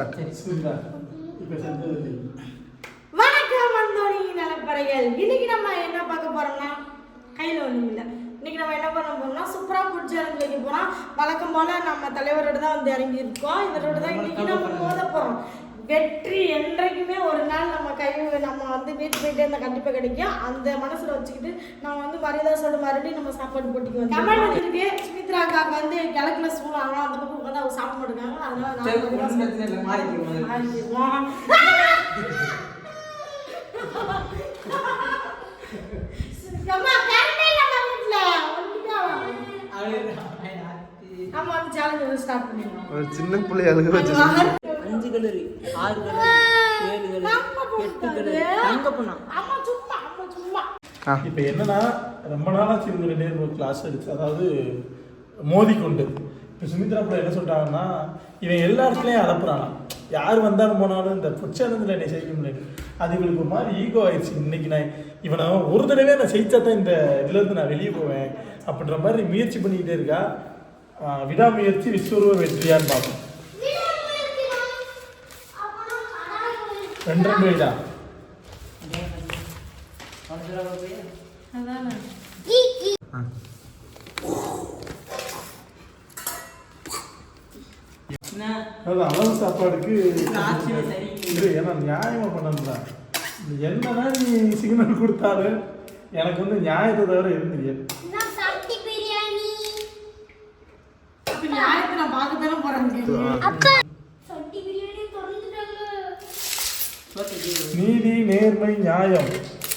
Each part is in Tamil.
வணக்கம் அந்தோணி நலப்பறைகள். இன்னைக்கு நம்ம என்ன பார்க்க போறோம்னா, கையில் ஒன்றும் இல்லை. இன்னைக்கு நம்ம என்ன பண்ண போறோம்னா, சூப்பரா ஃபுட் சேலஞ்ச் வைக்க போறோம். வழக்கம் போல நம்ம தலைவரோட தான் வந்து இறங்கி இருக்கோம். இவரோட தான் இன்னைக்கு நம்ம மோத போறோம். வெற்றி என்றைக்குமே ஒரு நாள் நம்ம வந்து மீட் போயிட்டே இருந்தால் கண்டிப்பாக கிடைக்கும். அந்த மனசில் வச்சுக்கிட்டு நம்ம வந்து மரியாதையோட மறுபடியும் நம்ம சாப்பாடு போட்டிக்கு வந்து தமிழ் வந்துருக்கு. சுமித்ரா அக்காவுக்கு வந்து கிழக்குல ஸ்கூல் ஆகலாம், அந்த பக்கம் உட்காந்து அவங்க சாப்பிட மாட்டாங்க. அதனால மாறிக்குவோம். நம்ம வந்து சேலஞ்ச் ஸ்டார்ட் பண்ணிடுவோம். ஒரு சின்ன பிள்ளை அழுக வச்சு 5 கலரி 6 கலரி 7 கலரி 8 கலரி தங்க பண்ணா. அம்மா சும்மா இப்போ என்னன்னா, ரொம்ப நாளாச்சு இவங்க 2 பேரும் கிளாஸ் எடுத்து, அதாவது மோதிக்கொண்டு. இப்போ சுமித்ரா பிள்ளை என்ன சொல்லிட்டாங்கன்னா, இவன் எல்லா இடத்துலையும் அலப்புறானா, யார் வந்தாலும் போனாலும் இந்த புட்சானந்தில் என்னை செய்ய முடியாது. அது இவங்களுக்கு ஒரு மாதிரி ஈகோ ஆயிடுச்சு. இன்னைக்கு நான் இவனை ஒரு தடவை நான் ஜெயிச்சா தான் இந்த இதுலேருந்து நான் வெளியே போவேன் அப்படின்ற மாதிரி முயற்சி பண்ணிக்கிட்டே இருக்கா. விடாமுயற்சி விஸ்வரூப வெற்றியான்னு பார்ப்போம். 2 வயதா அளவு சாப்பாடுக்கு ஏன்னா நியாயமா பண்ணணும்ல. என்னன்னா நீ சிக்னல் கொடுத்தாலும் எனக்கு வந்து நியாயத்தை தவிர எதுவும் தெரியாது. நீதி நேர்மை நியாயம்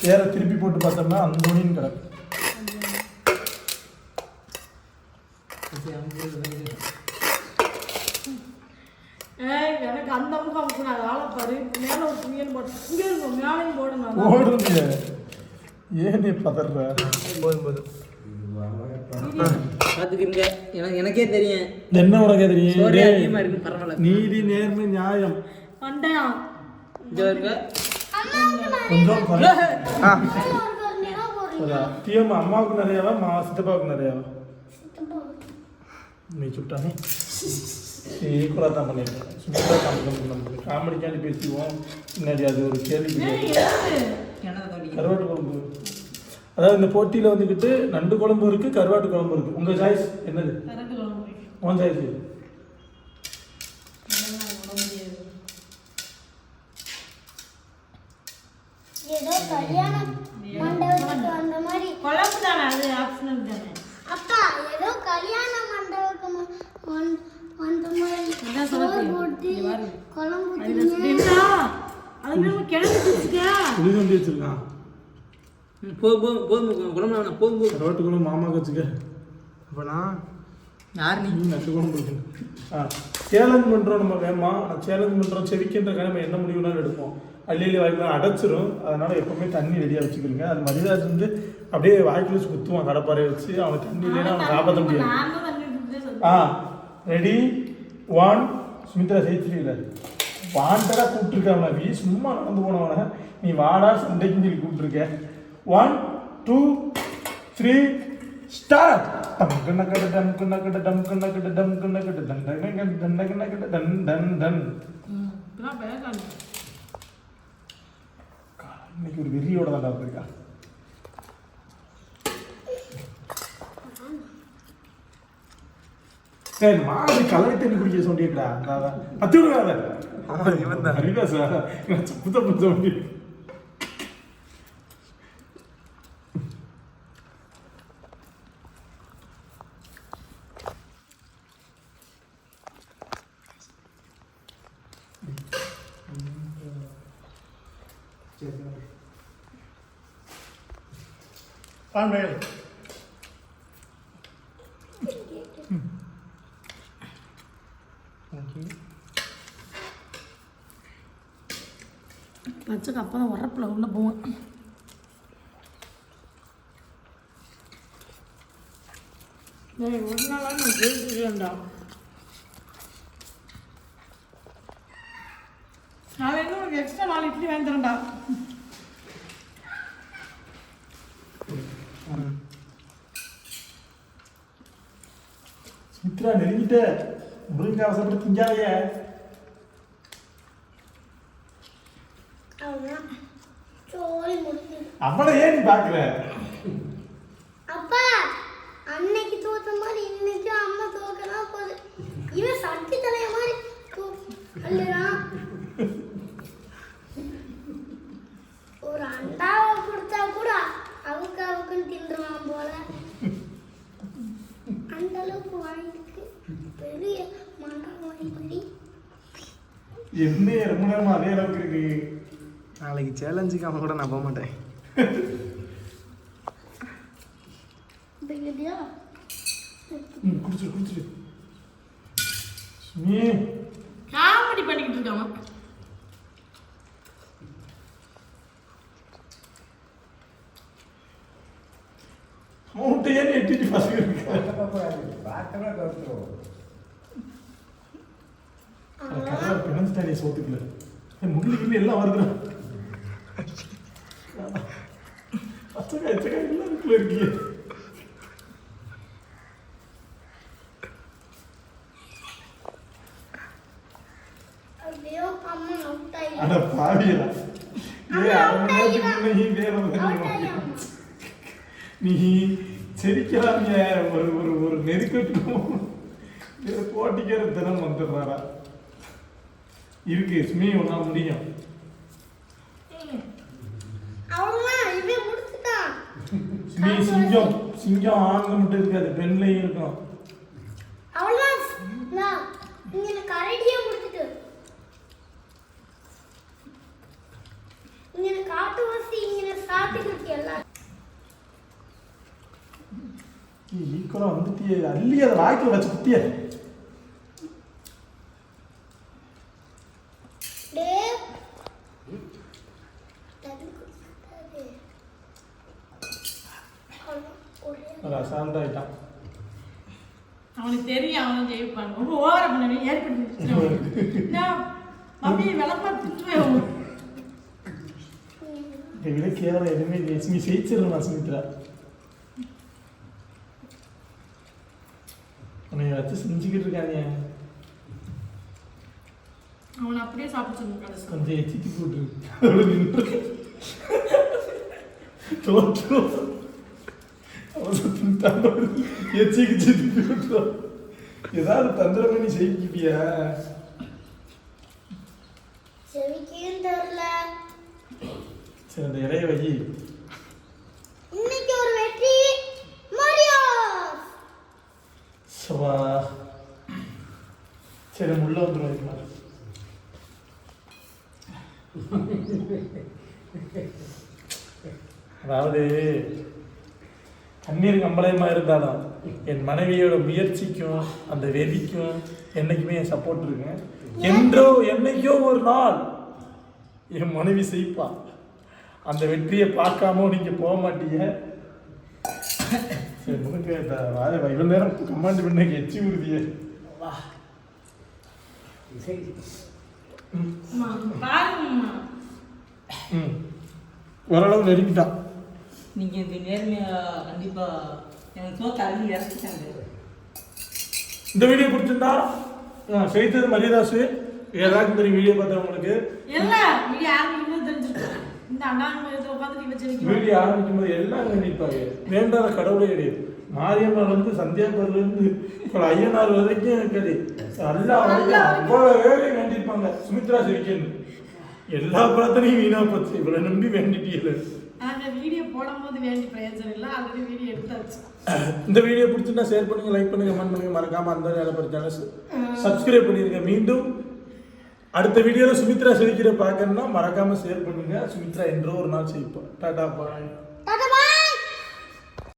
வேற திருப்பி போட்டு பார்த்தோம்னா அந்தோனின்னு கிடக்கு. எனக்கு அந்த அமுக்கு ஆளை பாரு. மேல ஒரு துணியன் போட்டு இங்கே இருக்கும், மேலையும் போடணும். ஓடுங்க, ஏன் நீ பதற? போதும் பாத்துக்கிறீங்க, எனக்கே தெரியும். என்ன உனக்கே தெரியும்? பரவாயில்ல. நீதி நேர்மை நியாயம் பண்டையா கொஞ்சம் தீயம்மா அம்மாவுக்கு நிறையாவா சித்தப்பாவுக்கு நிறையாவா? நீ சுட்டானே ஈக்குவலாக தான் பண்ணியிருக்கேன். சுத்தமாக காமெடி காமெடிக்காண்டி பேசிக்குவோம். முன்னாடி அது ஒரு கேள்வி. கருவாட்டு குழம்பு, அதாவது இந்த போட்டியில் வந்துக்கிட்டு நண்டு குழம்பு இருக்குது, கருவாட்டு குழம்பு இருக்குது. உங்கள் சாய்ஸ் என்னது? உன் சாய்ஸ் ஏதோ கல்யாண மண்டபத்துக்கு வந்த மாதிரி குழம்பு தானே, அது ஆப்ஷனல் தானே. அப்பா ஏதோ கல்யாண மண்டபத்துக்கு வந்த மாதிரி சோறு போட்டு குழம்பு புளிதண்டி வச்சிருக்கான். கருவாட்டு குழம்பு மாமாவுக்கு வச்சுக்க. அப்போனா யார் நீ? நட்டு குழம்பு இருக்கு. சேலஞ்ச் பண்ணுறோம் நம்ம வேமா. சேலஞ்ச் பண்ணுறோம், செவிக்கின்ற கிழமை என்ன முடிவுனாலும் எடுப்போம். அள்ளி வாய்க்குள்ள அடைச்சிரும். அதனால் எப்போவுமே தண்ணி ரெடியாக வச்சுக்கிறீங்க. அது மரியாதை வந்து அப்படியே வாய்க்குள்ள வச்சு குத்துவான் கடப்பாறையை வச்சு. அவன் தண்ணி இல்லைன்னா அவனை காப்பாற்ற முடியாது. ரெடி 1. சுமித்ரா ஜெயிச்சிருக்கல, வாண்டடாக கூப்பிட்டுருக்காங்க. நீ சும்மா நடந்து போனவன நீ வாடா சண்டைக்குன்னு சொல்லி கூப்பிட்டுருக்க. 1 2 3 ஸ்டார்ட். டம்குன்னக்கட டம்குன்னக்கட டம்குன்னக்கட டம்குன்னக்கட தண்டனக்கட தண்டனக்கட டன் டன் டன். இன்னைக்கு ஒரு வெறியோட தான் இருக்கா. சரி, மாடு கலவை தண்ணி குடிக்க சொல்லிட்டா. பத்து விடுவாத அறிவா சார் புத்த புத்த சொல்லி. பச்சைக்கு அப்போ தான் உரப்பில் உள்ள போவேன். ஒரு நாளாக நான் ஜெயிச்சுக்கேன்டா. நான் இன்னும் உனக்கு எக்ஸ்ட்ரா 4 இட்லி வாங்கி தரேன்டா. மித்ரா நெருங்கிட்ட முருங்கை அவசரப்பட்டு திங்காதைய. அவ்வளவுதான் சோழி முடிஞ்சு. அவளை ஏன் நீ பாக்குற? அப்பா அன்னைக்கு தோத்த மாதிரி இன்னைக்கு அம்மா தோக்கலாம் போகுது. இவன் சட்டி தலைய மாதிரி அல்லறான். ஒரு அண்டாவை கொடுத்தா கூட அவுக்குன்னு தின்றுவான் போல. அந்த அளவுக்கு வாங்கிட்டு பெரிய மண்டா வாங்கி என்ன ரொம்ப நேரமா அதே அளவுக்கு இருக்கு. நாளைக்கு சேலஞ்சுக்கு அவன் கூட நான் போக மாட்டேன். பெரியதியா குடிச்சிரு சுமி. காமெடி பண்ணிக்கிட்டு இருக்காமா? மூட்டையே எட்டிட்டு பசங்க இருக்கு. பிணைஞ்சிட்டாடி சோத்துக்குள்ள. முள்ளுக்குள்ள எல்லாம் வருது. எல்லாம் இருக்குள்ள இருக்கீங்க. ஐயோ அம்மா அவுட்டாயி. அட பாவியலா. நீ வேற நீ செரிக்கிறாங்க. ஒரு ஒரு ஒரு நெருக்கட்டும் போட்டிக்கிற தினம் வந்துடுறாரா இருக்கு. சுமி ஒன்னா முடியும். அவ்வளவுதான் இவன் முடிச்சுட்டான். சுமி சிங்கம் ஆண்கள் மட்டும் இருக்காது, பெண்லையும் இருக்கும். அவ்வளவுதான் நான் இங்க கரடியே முடிச்சிட்டு இங்க காட்டு வாசி இங்க சாப்பிட்டு எல்லாம் ஈக்குவலா வந்துட்டியே. அள்ளி அதை வாய்க்குல வச்சு குத்திய. அசால்ட் ஆயிட்டான். அவனுக்கு தெரியும் அவன் ஜெயிப்பான். ரொம்ப ஓவரா பண்ணி ஏற்படுத்தி மம்மி விளப்பா திட்டுவேன். இதை விட கேவலம் எதுவுமே இல்லை. சுமி ஜெயிச்சிடலாம் சுமித்ரா. உன்னை வச்சு செஞ்சுக்கிட்டு இருக்காங்க. அவனை அப்படியே சாப்பிட்டு சொல்லுங்க. கொஞ்சம் எச்சிட்டு போட்டுரு. அவ்வளோ நின்று தோற்றம் எச்சிக்கு சித்தி போட்டுரும். ஏதாவது தந்திரம் பண்ணி செய்விப்பியா? செவிக்கும் தெரியல. சரி அந்த இறைய வை. இன்னைக்கு ஒரு வெற்றி மாரியா. சவா சரி உள்ள வந்துடும். அதாவது கண்ணீர் கம்பளயமா இருந்தாலும் என் மனைவியோட முயற்சிக்கும் அந்த வெறிக்கும் என்னைக்குமே என் சப்போர்ட் இருக்கு. என்னைக்கோ ஒரு நாள் என் மனைவி செய்ப்பா. அந்த வெற்றியை பார்க்காம நீங்க போக மாட்டீங்க. சரி முழுக்க இவ்வளவு நேரம் கமாண்ட் பண்ண எச்சி உறுதிய ஓரளவு நெருங்கிட்டான். நீங்க இந்த நேர்மையா கண்டிப்பா எனக்கு சோத்த அள்ளி இறக்கிட்டாங்க. இந்த வீடியோ பிடிச்சிருந்தா செய்தது மரியதாசு. ஏதாச்சும் தெரியும் வீடியோ பார்த்தவங்களுக்கு வீடியோ ஆரம்பிக்கும் போது எல்லாம் கண்டிப்பாங்க. வேண்டாத கடவுளே கிடையாது. மாரியம்மன் வந்து சந்தியாபுரில இருந்து ஐயனார் வரைக்கும் கிடையாது. எல்லாம் வரைக்கும் அவ்வளவு வேலையும் வேண்டியிருப்பாங்க. சுமித்ரா சிரிக்கணும் எல்லா பிரார்த்தனையும் வீணா போச்சு. இவ்வளவு நம்பி வேண்டிட்டீங்க. வீடியோ போடும்போது வேண்டி பிரயோஜனம் இல்லை. ஆல்ரெடி வீடியோ எடுத்தாச்சு. இந்த வீடியோ பிடிச்சிருந்தா ஷேர் பண்ணுங்க, லைக் பண்ணுங்க, கமெண்ட் பண்ணுங்க. மறக்காம அந்த வேலை சேனல் சப்ஸ்கிரைப் பண்ணிருங்க. மீண்டும் அடுத்த வீடியோவில் சுமித்ரா சிரிக்கிற பார்க்கணும்னா மறக்காம ஷேர் பண்ணுங்க. சுமித்ரா என்றோ ஒரு நாள் சிரிப்போம். டாடா பாய்.